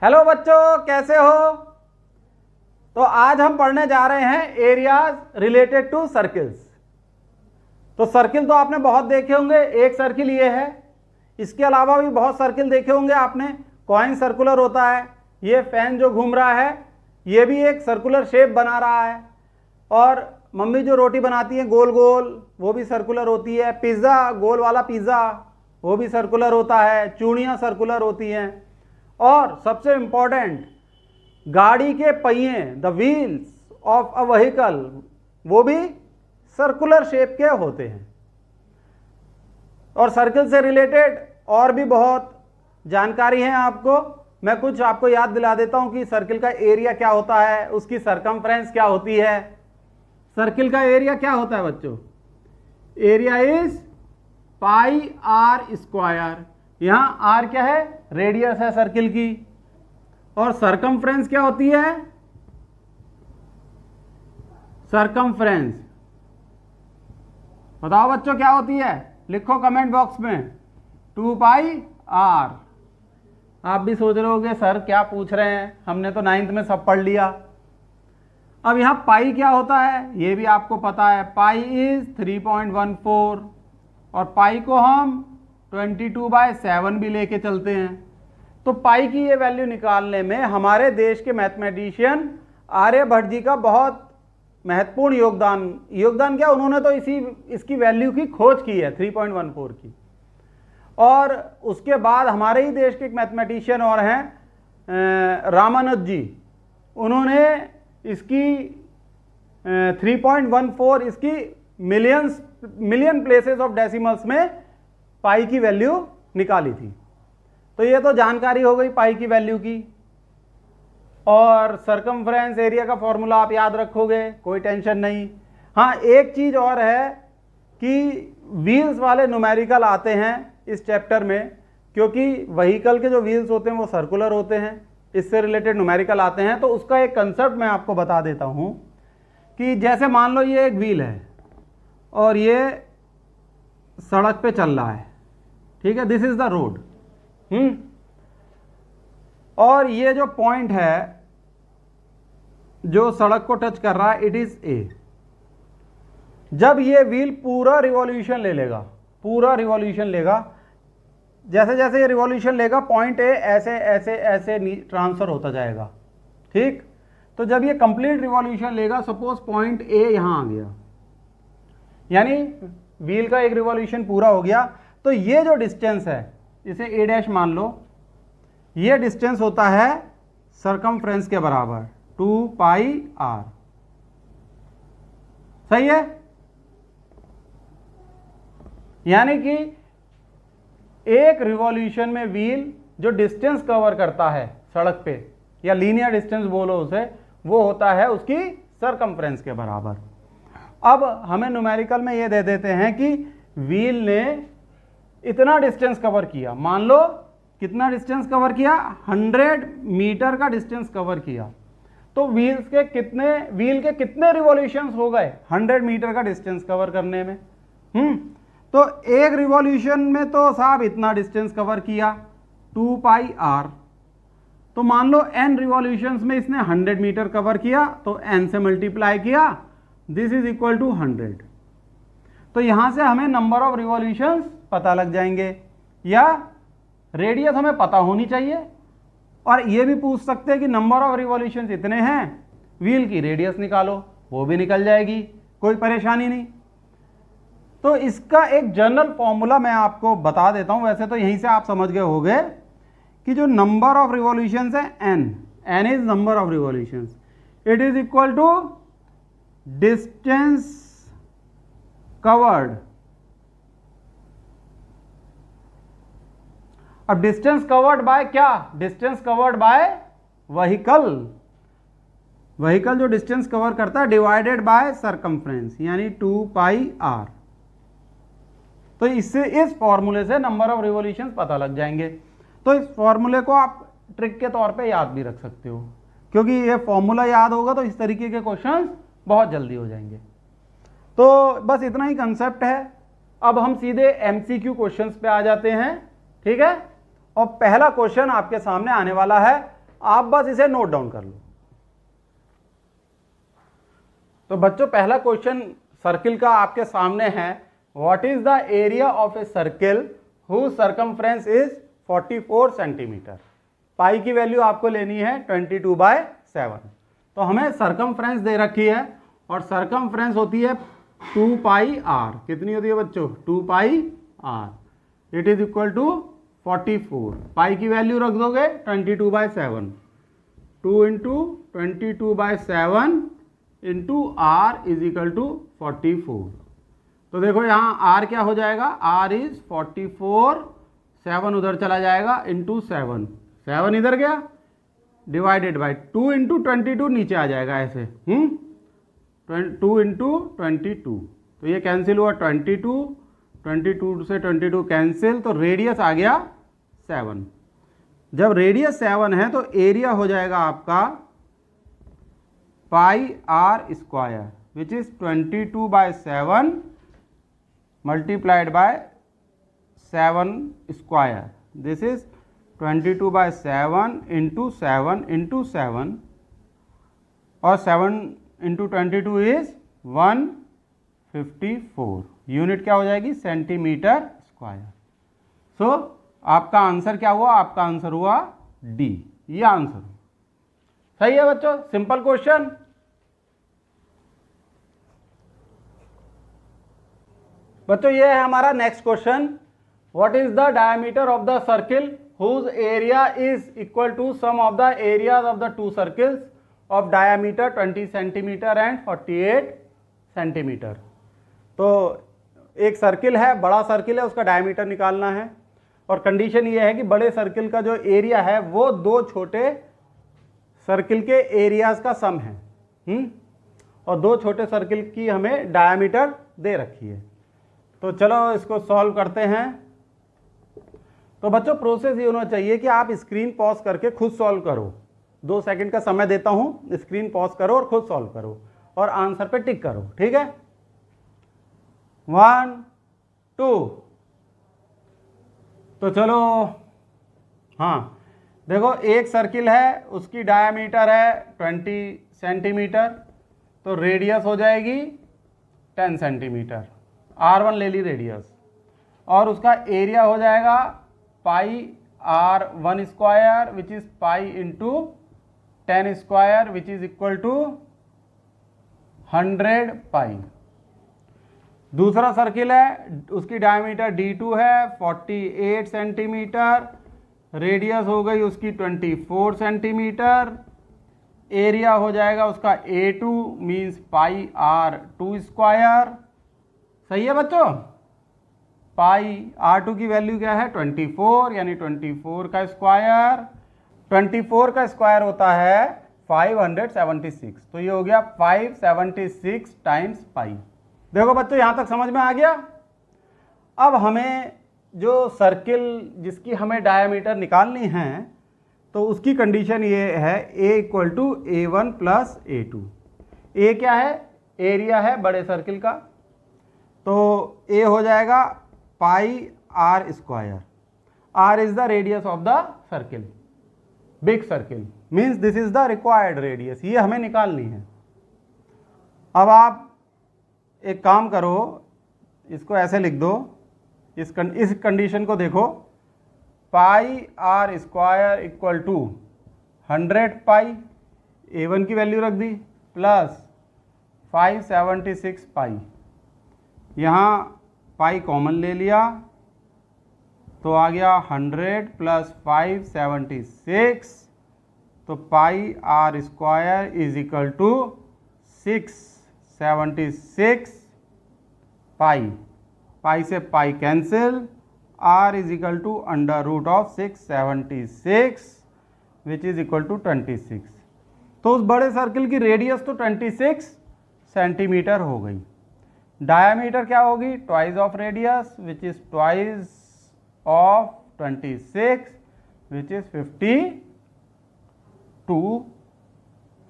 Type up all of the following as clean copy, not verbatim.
Hello बच्चों, कैसे हो? तो आज हम पढ़ने जा रहे हैं एरियाज रिलेटेड टू सर्किल्स। तो सर्किल तो आपने बहुत देखे होंगे, एक सर्किल ये है। इसके अलावा भी बहुत सर्किल देखे होंगे आपने। कॉइन सर्कुलर होता है, ये फैन जो घूम रहा है ये भी एक सर्कुलर शेप बना रहा है। और मम्मी जो रोटी बनाती है गोल गोल, वो भी सर्कुलर होती है। पिज़्ज़ा, गोल वाला पिज़्ज़ा, वो भी सर्कुलर होता है। चूड़ियाँ सर्कुलर होती हैं। और सबसे इम्पॉर्टेंट, गाड़ी के पहिए, the wheels of a vehicle, वो भी सर्कुलर शेप के होते हैं। और सर्किल से रिलेटेड और भी बहुत जानकारी है आपको। मैं कुछ आपको याद दिला देता हूं कि सर्किल का एरिया क्या होता है, उसकी सरकमफ्रेंस क्या होती है। सर्किल का एरिया क्या होता है बच्चों? Area is pi are square. यहां आर क्या है? रेडियस है सर्किल की। और सरकमफ्रेंस क्या होती है? सरकमफ्रेंस बताओ बच्चों क्या होती है? लिखो कमेंट बॉक्स में 2 पाई आर। आप भी सोच रहे होगे सर क्या पूछ रहे हैं, हमने तो 9th में सब पढ़ लिया। अब यहां पाई क्या होता है ये भी आपको पता है। पाई इज 3.14 और पाई को हम 22/7 भी लेके चलते हैं। तो पाई की ये वैल्यू निकालने में हमारे देश के मैथमेटिशियन आर्यभट्ट जी का बहुत महत्वपूर्ण योगदान क्या, उन्होंने तो इसकी वैल्यू की खोज की है 3.14 की। और उसके बाद हमारे ही देश के एक मैथमेटिशियन और हैं रामानुज जी, उन्होंने इसकी 3.14 इसकी मिलियन प्लेसेस ऑफ डेसिमल्स में पाई की वैल्यू निकाली थी। तो ये तो जानकारी हो गई पाई की वैल्यू की। और सरकमफ्रेंस एरिया का फॉर्मूला आप याद रखोगे, कोई टेंशन नहीं। हाँ, एक चीज़ और है कि व्हील्स वाले न्यूमेरिकल आते हैं इस चैप्टर में, क्योंकि व्हीकल के जो व्हील्स होते हैं वो सर्कुलर होते हैं, इससे रिलेटेड न्यूमेरिकल आते हैं। तो उसका एक कंसेप्ट मैं आपको बता देता हूँ कि जैसे मान लो ये एक व्हील है और ये सड़क पे चल रहा है, ठीक है, दिस इज द रोड। और ये जो पॉइंट है जो सड़क को टच कर रहा है, इट इज ए। जब ये व्हील पूरा रिवॉल्यूशन लेगा, जैसे जैसे ये रिवॉल्यूशन लेगा पॉइंट ए ऐसे ऐसे ऐसे ट्रांसफर होता जाएगा, ठीक। तो जब ये कंप्लीट रिवॉल्यूशन लेगा, सपोज पॉइंट ए यहां आ गया, यानी व्हील का एक रिवॉल्यूशन पूरा हो गया, तो ये जो डिस्टेंस है इसे ए डैश मान लो, ये डिस्टेंस होता है सरकमफ्रेंस के बराबर 2 पाई आर। सही है? यानी कि एक रिवॉल्यूशन में व्हील जो डिस्टेंस कवर करता है सड़क पे, या लीनियर डिस्टेंस बोलो उसे, वो होता है उसकी सरकमफ्रेंस के बराबर। अब हमें न्यूमेरिकल में ये दे देते हैं कि व्हील ने इतना डिस्टेंस कवर किया। मान लो कितना डिस्टेंस कवर किया? 100 मीटर का डिस्टेंस कवर किया। तो व्हील के कितने रिवॉल्यूशंस हो गए 100 मीटर का डिस्टेंस कवर करने में? तो एक रिवॉल्यूशन में तो साहब इतना डिस्टेंस कवर किया 2 पाई आर। तो मान लो n रिवॉल्यूशंस में इसने 100 मीटर कवर किया, तो n से मल्टीप्लाई किया, दिस इज इक्वल टू 100। तो यहां से हमें नंबर ऑफ रिवॉल्यूशंस पता लग जाएंगे, या रेडियस हमें पता होनी चाहिए। और ये भी पूछ सकते हैं कि नंबर ऑफ रिवॉल्यूशंस इतने हैं, व्हील की रेडियस निकालो, वो भी निकल जाएगी, कोई परेशानी नहीं। तो इसका एक जनरल फॉर्मूला मैं आपको बता देता हूं। वैसे तो यहीं से आप समझ गए होंगे कि जो नंबर ऑफ रिवॉल्यूशंस है n is number of revolutions, it is equal to distance covered. अब डिस्टेंस कवर्ड बाय क्या? डिस्टेंस कवर्ड बाय व्हीकल जो डिस्टेंस कवर करता है डिवाइडेड बाय सरकमफ्रेंस, यानी 2 पाई आर। तो इससे इस फॉर्मूले से नंबर ऑफ रिवॉल्यूशंस पता लग जाएंगे। तो इस फॉर्मूले को आप ट्रिक के तौर पे याद भी रख सकते हो, क्योंकि ये फॉर्मूला याद होगा तो इस तरीके के क्वेश्चंस बहुत जल्दी हो जाएंगे। तो बस इतना ही कंसेप्ट है। अब हम सीधे एमसीक्यू क्वेश्चंस पे आ जाते हैं, ठीक है। और पहला क्वेश्चन आपके सामने आने वाला है, आप बस इसे नोट डाउन कर लो। तो बच्चों पहला क्वेश्चन सर्किल का आपके सामने है, what is the area of a circle whose circumference is 44 centimetre. Pi की वैल्यू आपको लेनी है 22/7। तो हमें सरकमफ्रेंस दे रखी है और सरकमफ्रेंस होती है 2 पाई आर। कितनी होती है बच्चों? 2 pi R. It is equal to 44। Pi की वैल्यू रख दोगे 22/7। 2 into 22/7 into R is equal to 44। तो देखो यहाँ आर क्या हो जाएगा? आर इज 44, 7 उधर चला जाएगा इंटू 7, 7 इधर गया, डिवाइडेड बाई 2 इंटू 22 नीचे आ जाएगा ऐसे। 2 इंटू 22, तो ये कैंसिल हुआ 22 से 22 कैंसिल, तो रेडियस आ गया 7। जब रेडियस 7 है तो एरिया हो जाएगा आपका pi are square which is 22/7 multiplied by 7 square. This is 22/7 into 7 into 7, और 7 इंटू 22 इज 154। यूनिट क्या हो जाएगी? Centimetre square. सो आपका आंसर क्या हुआ? आपका आंसर हुआ डी। ये आंसर सही है बच्चों, सिंपल क्वेश्चन। बच्चों ये है हमारा next question, what is the diameter of the circle whose area is equal to sum of the areas of the two circles of diameter 20 centimeter and 48 centimeter। तो एक सर्किल है, बड़ा सर्किल है, उसका डायमीटर निकालना है, और कंडीशन ये है कि बड़े सर्किल का जो एरिया है वो दो छोटे सर्किल के एरियाज का सम है। और दो छोटे सर्किल की हमें डायमीटर दे रखी है। तो चलो इसको सॉल्व करते हैं। तो बच्चों प्रोसेस ये होना चाहिए कि आप स्क्रीन पॉज करके खुद सॉल्व करो। 2 सेकंड का समय देता हूं, स्क्रीन पॉज करो और खुद सॉल्व करो और आंसर पे टिक करो, ठीक है? 1 2। तो चलो, हाँ देखो एक सर्किल है, उसकी डायमीटर है 20 सेंटीमीटर, तो रेडियस हो जाएगी 10 सेंटीमीटर। R1 ले ली रेडियस, और उसका एरिया हो जाएगा pi R1 square which is pi into 10 square which is equal to 100 pi. दूसरा सर्किल है, उसकी डायमीटर D2 है 48 सेंटीमीटर, रेडियस हो गई उसकी 24 सेंटीमीटर, एरिया हो जाएगा उसका A2 मीन्स पाई R2 स्क्वायर। सही है बच्चों? पाई R2 की वैल्यू क्या है? 24, यानी 24 का स्क्वायर। 24 का स्क्वायर होता है 576, तो ये हो गया 576 टाइम्स पाई। देखो बच्चों यहां तक समझ में आ गया। अब हमें जो सर्किल जिसकी हमें डायमीटर निकालनी है, तो उसकी कंडीशन ये है A equal to A1 plus A2। A क्या है? एरिया है बड़े सर्किल का, तो A हो जाएगा पाई R square. R is the radius of the circle, big circle, means this is the required radius, ये हमें निकालनी है। अब आप एक काम करो, इसको ऐसे लिख दो, इस कंडीशन को देखो, pi R square equal to 100 pi, A1 की वैल्यू रख दी, प्लस 576 पाई। यहाँ पाई कॉमन ले लिया तो आ गया 100 प्लस 576, तो pi R square is equal to 676 pi. Pi से pi cancel, R is equal to under root of 676 which is equal to 26। तो उस बड़े सर्किल की रेडियस तो 26 सेंटीमीटर हो गई। डायमीटर क्या होगी? Twice of radius which is twice of 26 which is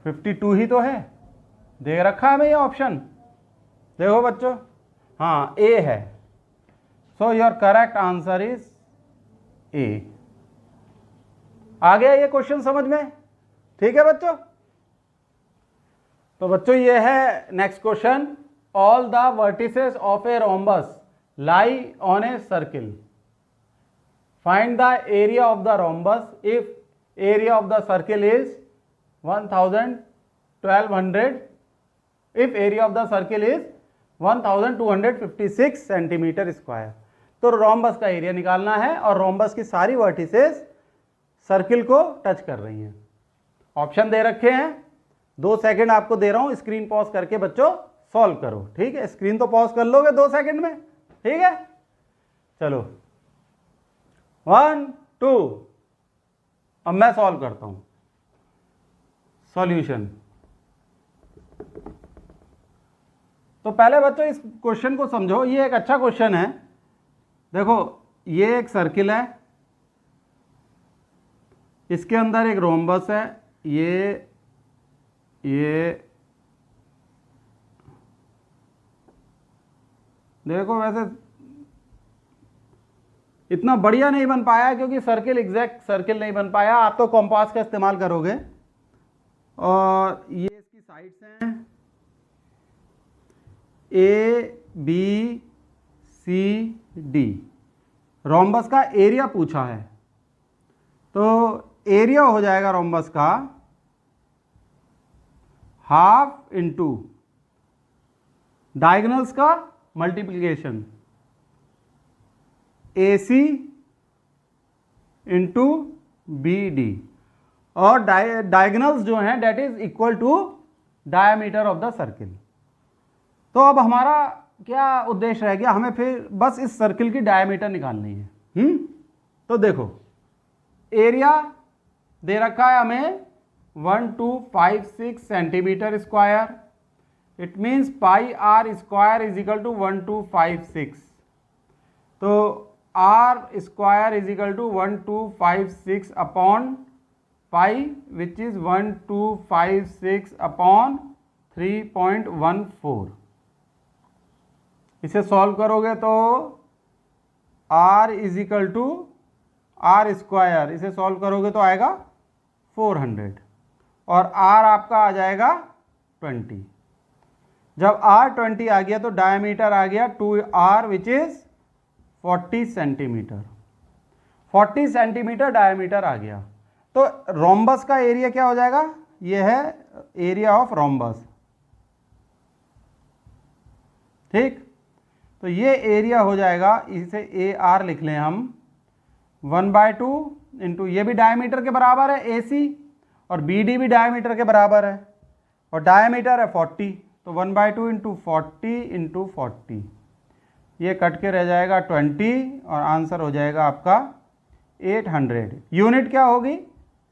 52 ही तो है, दे रखा है हमें ये ऑप्शन। देखो बच्चों, हाँ ए है, so your correct answer is A. आ गया ये क्वेश्चन समझ में? ठीक है बच्चों। तो बच्चों ये है next question, all the vertices of a rhombus lie on a circle, find the area of the rhombus if area of the circle is 1000, 1200, if area of the circle is 1256 centimetre square. तो rhombus का area निकालना है और rhombus की सारी vertices circle को touch कर रही हैं। ऑप्शन दे रखे हैं, 2 सेकंड आपको दे रहा हूं, स्क्रीन पॉज करके बच्चों सॉल्व करो, ठीक है। स्क्रीन तो पॉज कर लोगे 2 सेकंड में, ठीक है। चलो 1 2, अब मैं सॉल्व करता हूं सॉल्यूशन। तो पहले बच्चों इस क्वेश्चन को समझो, ये एक अच्छा क्वेश्चन है। देखो ये एक सर्किल है, इसके अंदर एक रोम्बस है, ये देखो वैसे इतना बढ़िया नहीं बन पाया क्योंकि सर्किल एग्जैक्ट सर्किल नहीं बन पाया। आप तो कॉम्पास का इस्तेमाल करोगे। और ये इसकी साइड्स हैं A B C D. Rhombus का एरिया पूछा है, तो एरिया हो जाएगा रोम्बस का हाफ इंटू डायगोनल्स का मल्टीप्लिकेशन AC इंटू BD, और डायगोनल्स जो हैं that is equal to diameter of the circle. तो अब हमारा क्या उद्देश्य रह गया, हमें फिर बस इस सर्किल की डायमीटर निकालनी है। तो देखो एरिया दे रखा है हमें 1256 centimetre square, it means pi are square is equal to 1256। तो r square is equal to 1256 upon pi which is 1256 upon 3.14। इसे सॉल्व करोगे तो r is equal to r square, इसे सॉल्व करोगे तो आएगा 400 और r आपका आ जाएगा 20। जब r 20 आ गया तो डायमीटर आ गया 2r which is 40 centimetre. 40 centimetre diameter आ गया। तो रोम्बस का एरिया क्या हो जाएगा, यह है एरिया ऑफ रोम्बस, ठीक। तो ये एरिया हो जाएगा, इसे ए आर लिख लें हम, 1/2 इंटू ये भी डायमीटर के बराबर है AC और BD भी डायमीटर के बराबर है और डायमीटर है 40, तो 1/2 इंटू 40 इंटू 40, ये कट के रह जाएगा 20 और आंसर हो जाएगा आपका 800। यूनिट क्या होगी,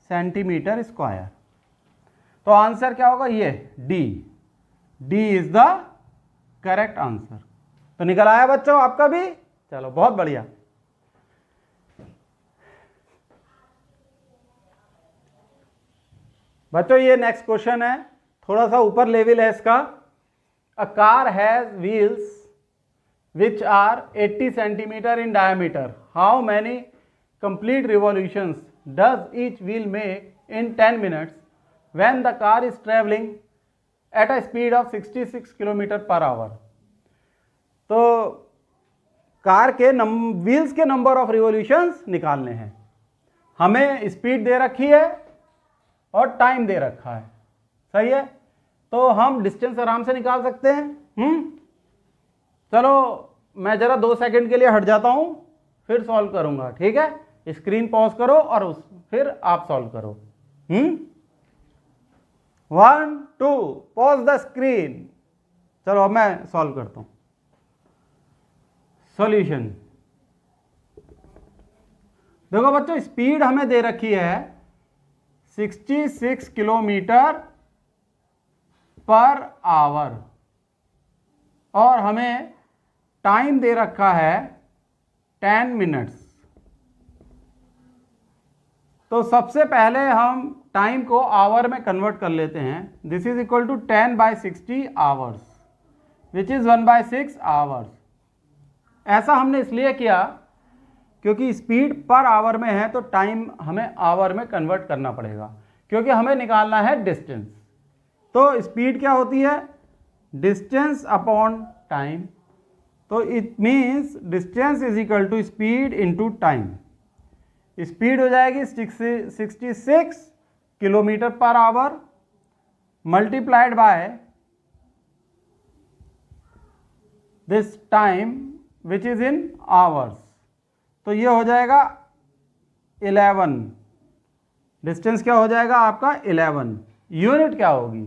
सेंटीमीटर स्क्वायर। तो आंसर क्या होगा, ये D is the correct answer. तो निकल आया बच्चों आपका भी, चलो बहुत बढ़िया। बच्चों ये नेक्स्ट क्वेश्चन है, थोड़ा सा ऊपर लेवल है इसका। A car has wheels which are 80 centimeter in diameter. How many complete revolutions does each wheel make in 10 minutes when the car is traveling at a speed of 66 km per hour? तो car के wheels के number of revolutions निकालने हैं। हमें speed दे रखी है और time दे रखा है, सही है। तो हम डिस्टेंस आराम से निकाल सकते हैं। चलो मैं जरा 2 सेकंड के लिए हट जाता हूं, फिर सॉल्व करूंगा, ठीक है। स्क्रीन पॉज करो और फिर आप सॉल्व करो। 1 2 पॉज द स्क्रीन। चलो अब मैं सॉल्व करता हूं सॉल्यूशन। देखो बच्चों स्पीड हमें दे रखी है 66 किलोमीटर पर आवर और हमें टाइम दे रखा है 10 मिनट्स। तो सबसे पहले हम टाइम को आवर में कन्वर्ट कर लेते हैं। This is equal to 10/60 hours which is 1/6 hours. ऐसा हमने इसलिए किया क्योंकि स्पीड पर आवर में है तो टाइम हमें आवर में कन्वर्ट करना पड़ेगा, क्योंकि हमें निकालना है डिस्टेंस। तो स्पीड क्या होती है, डिस्टेंस अपॉन टाइम। तो it means distance is equal to speed into time. Speed हो जाएगी 66 kilometre per hour multiplied by this time which is in hours. तो ये हो जाएगा 11। डिस्टेंस क्या हो जाएगा आपका 11। यूनिट क्या होगी,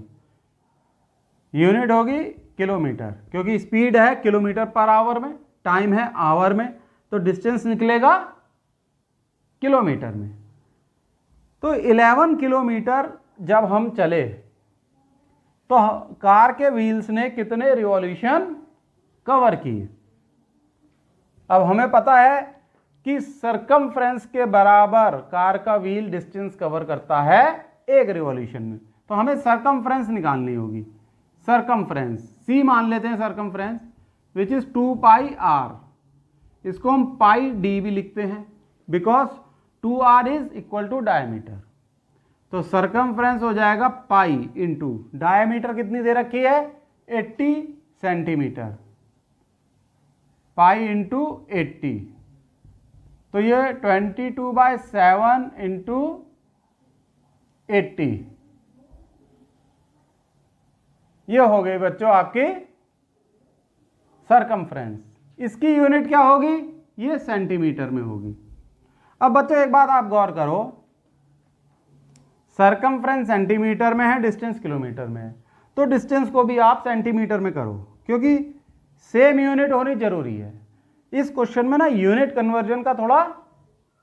यूनिट होगी किलोमीटर, क्योंकि स्पीड है किलोमीटर पर आवर में, टाइम है आवर में, तो डिस्टेंस निकलेगा किलोमीटर में। तो 11 किलोमीटर जब हम चले तो कार के व्हील्स ने कितने रिवॉल्यूशन कवर किए। अब हमें पता है कि सरकमफ्रेंस के बराबर कार का व्हील डिस्टेंस कवर करता है एक रिवॉल्यूशन में, तो हमें सरकमफ्रेंस निकालनी होगी। सरकमफ्रेंस सी मान लेते हैं circumference, which is 2 pi r. इसको हम पाई डी भी लिखते हैं because 2r is equal to diameter. तो सरकमफ्रेंस हो जाएगा पाई इंटू डायमीटर कितनी दे रखी है 80 सेंटीमीटर, पाई इंटू 80। तो ये 22/7 इंटू 80 ये हो गई बच्चों आपकी सरकमफ्रेंस। इसकी यूनिट क्या होगी, ये सेंटीमीटर में होगी। अब बच्चों एक बात आप गौर करो, सरकमफ्रेंस सेंटीमीटर में है, डिस्टेंस किलोमीटर में है, तो डिस्टेंस को भी आप सेंटीमीटर में करो क्योंकि सेम यूनिट होनी जरूरी है। इस क्वेश्चन में ना यूनिट कन्वर्जन का थोड़ा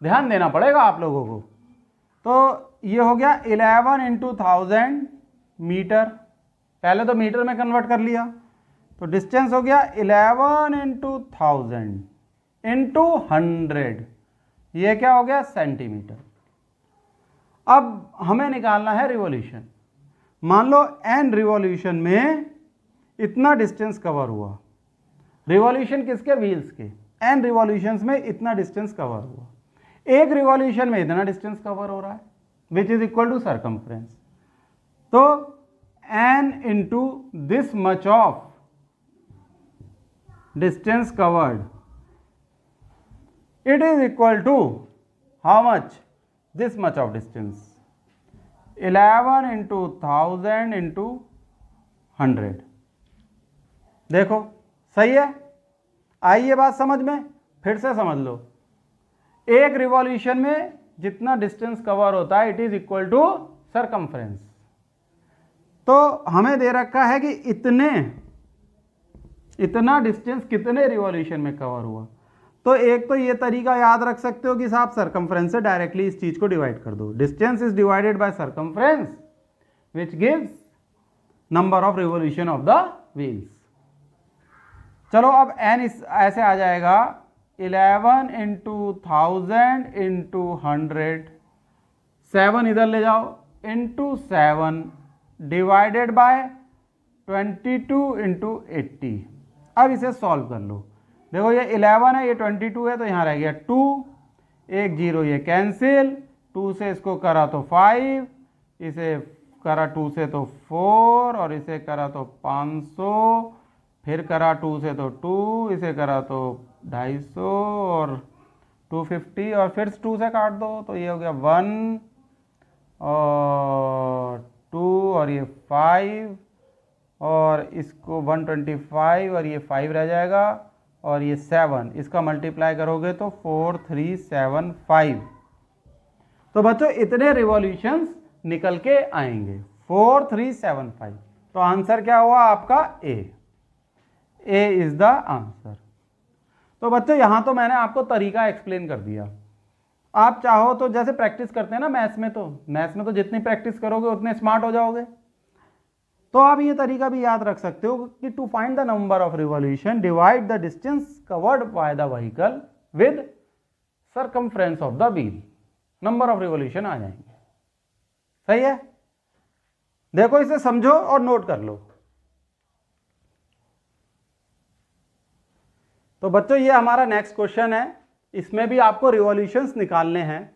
ध्यान देना पड़ेगा आप लोगों को। तो ये हो गया 11 इंटू 1000 मीटर, पहले तो मीटर में कन्वर्ट कर लिया, तो डिस्टेंस हो गया 11 इंटू 1000 इंटू 100, ये क्या हो गया सेंटीमीटर। अब हमें निकालना है रिवॉल्यूशन। मान लो n रिवॉल्यूशन में इतना डिस्टेंस कवर हुआ, रिवॉल्यूशन किसके, व्हील्स के। n रिवॉल्यूशंस में इतना डिस्टेंस कवर हुआ, एक रिवॉल्यूशन में इतना डिस्टेंस कवर हो रहा है which is equal to circumference. तो n into this much of distance covered, it is equal to how much, this much of distance, 11 into 1000 into 100। देखो सही है, आई ये बात समझ में, फिर से समझ लो। एक रिवॉल्यूशन में जितना डिस्टेंस कवर होता है it is equal to circumference. तो हमें दे रखा है कि इतना डिस्टेंस कितने रिवॉल्यूशन में कवर हुआ। तो एक तो ये तरीका याद रख सकते हो कि साहब सरकमफ्रेंस से डायरेक्टली इस चीज को डिवाइड कर दो, distance is divided by circumference which gives number of revolution of the wheels. चलो अब n ऐसे आ जाएगा 11 इंटू 1000 इंटू 100, 7 इधर ले जाओ, इंटू 7 डिवाइडेड बाय 22 इंटू 80। अब इसे सॉल्व कर लो। देखो ये 11 है, ये 22 है, तो यहाँ रह गया 2, 1 0 ये कैंसिल, 2 से इसको करा तो 5, इसे करा 2 से तो 4, और इसे करा तो 500, फिर करा 2 से तो 2, इसे करा तो 250 और 250, और फिर 2 से काट दो तो ये हो गया 1 और 2 और ये 5, और इसको 125 और ये 5 रह जाएगा, और ये 7, इसका मल्टीप्लाई करोगे तो 4375। तो बच्चों इतने रिवॉल्यूशंस निकल के आएंगे 4375। तो आंसर क्या हुआ आपका ए इज द आंसर। तो बच्चों यहां तो मैंने आपको तरीका एक्सप्लेन कर दिया। आप चाहो तो जैसे प्रैक्टिस करते हैं ना मैथ्स में, तो जितनी प्रैक्टिस करोगे उतने स्मार्ट हो जाओगे। तो आप ये तरीका भी याद रख सकते हो कि to find the number of revolution divide the distance covered by the vehicle with circumference of the wheel, number of revolution आ जाएंगे। सही है, देखो इसे समझो और नोट कर लो। तो बच्चों ये हमारा नेक्स्ट क्वेश्चन है, इसमें भी आपको रिवॉल्यूशंस निकालने हैं।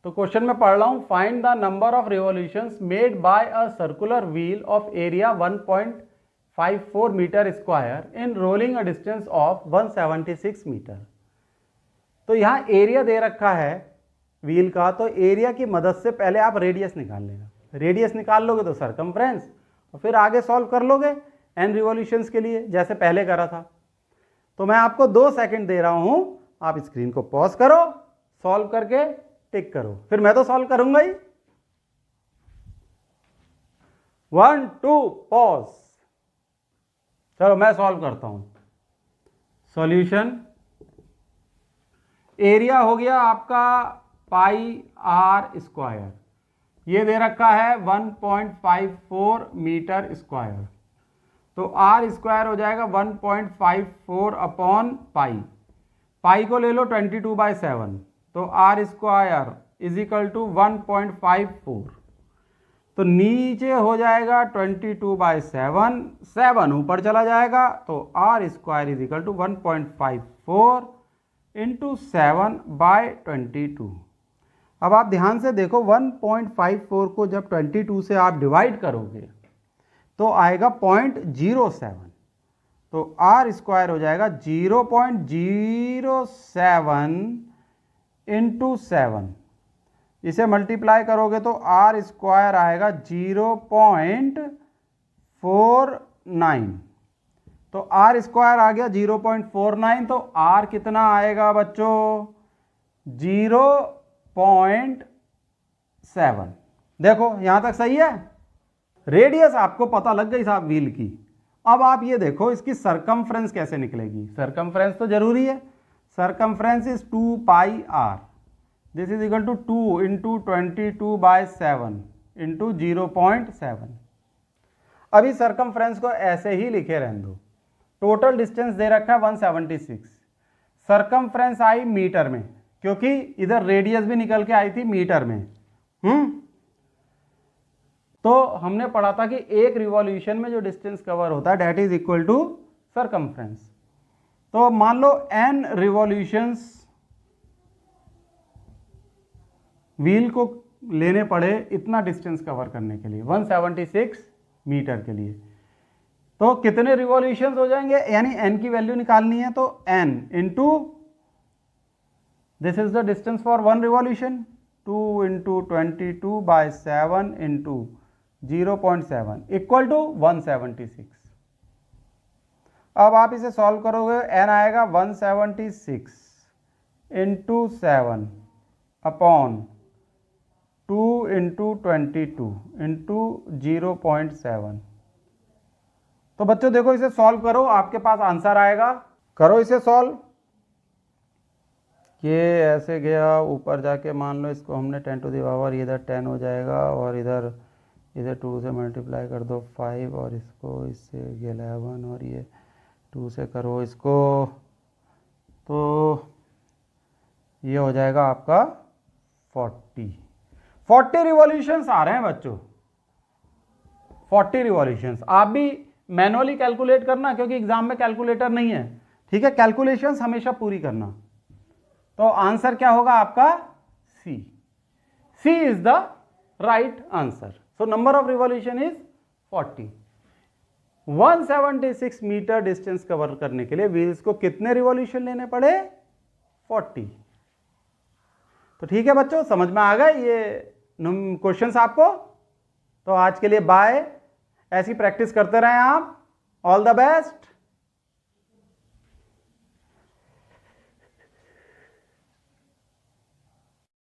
तो क्वेश्चन में पढ़ रहा हूं, find the number of revolutions made by a circular wheel of area 1.54 metre square in rolling a distance of 176 metre. तो यहाँ एरिया दे रखा है व्हील का, तो एरिया की मदद से पहले आप रेडियस निकाल लेना। रेडियस निकाल लोगे तो सरकमफ्रेंस, और फिर आगे सॉल्व कर लोगे एन रिवॉल्यूशंस के लिए जैसे पहले करा था। तो मैं आपको 2 सेकंड दे रहा हूं, आप स्क्रीन को पॉज करो, सॉल्व करके टिक करो, फिर मैं तो सॉल्व करूंगा ही। 1 2 पॉज। चलो मैं सॉल्व करता हूं। सॉल्यूशन, एरिया हो गया आपका पाई आर स्क्वायर, ये दे रखा है 1.54 मीटर स्क्वायर, तो आर स्क्वायर हो जाएगा 1.54 अपॉन पाई। पाई को ले लो 22/7, तो r square is equal to 1.54। तो नीचे हो जाएगा 22/7, 7 ऊपर चला जाएगा, तो r square is equal to 1.54 into 7/22। अब आप ध्यान से देखो, 1.54 को जब 22 से आप डिवाइड करोगे तो आएगा 0.07, तो आर स्क्वायर हो जाएगा 0.07 इंटू 7। इसे मल्टीप्लाई करोगे तो आर स्क्वायर आएगा 0.49, तो आर स्क्वायर आ गया 0.49, तो आर कितना आएगा बच्चों? 0.7। देखो यहां तक सही है। रेडियस आपको पता लग गई साहब व्हील की। अब आप ये देखो इसकी सरकमफ्रेंस कैसे निकलेगी। सरकमफ्रेंस तो जरूरी है। Circumference is 2 pi r, this is equal to 2 into 22/7 into 0.7। अभी सरकमफ्रेंस को ऐसे ही लिखे रहने दो। टोटल डिस्टेंस दे रखा है 176, सरकमफ्रेंस आई मीटर में, क्योंकि इधर रेडियस भी निकल के आई थी मीटर में। तो हमने पढ़ा था कि एक रिवॉल्यूशन में जो डिस्टेंस कवर होता है that is equal to circumference. तो मान लो n रिवॉल्यूशंस व्हील को लेने पड़े इतना डिस्टेंस कवर करने के लिए, 176 मीटर के लिए, तो कितने रिवॉल्यूशंस हो जाएंगे, यानी n की वैल्यू निकालनी है, तो n into this is the distance for 1 revolution, 2 into 22/7 into 0.7 equal to 176। अब आप इसे सॉल्व करोगे, n आएगा 176 इंटू 7 अपॉन 2 इंटू 22 इंटू 0.7। तो बच्चों देखो इसे सॉल्व करो, आपके पास आंसर आएगा। करो इसे सॉल्व। ये ऐसे गया ऊपर जाके, मान लो इसको हमने 10 टू द पावर, इधर 10 हो जाएगा और इधर 2 से मल्टीप्लाई कर दो 5, और इसको इससे 11, और ये 2 से करो इसको, तो ये हो जाएगा आपका 40 रिवॉल्यूशंस आ रहे हैं बच्चों। 40 रिवॉल्यूशंस। आप भी मैनुअली कैलकुलेट करना, क्योंकि एग्जाम में कैलकुलेटर नहीं है, ठीक है। कैलकुलेशंस हमेशा पूरी करना। तो आंसर क्या होगा आपका? C is the right answer. So number of revolution is 40। 176 metre distance cover करने के लिए व्हील्स को कितने रिवॉल्यूशन लेने पड़े? 40। तो ठीक है बच्चों, समझ में आ गए ये क्वेश्चंस आपको। तो आज के लिए बाय। ऐसी प्रैक्टिस करते रहें आप। All the best.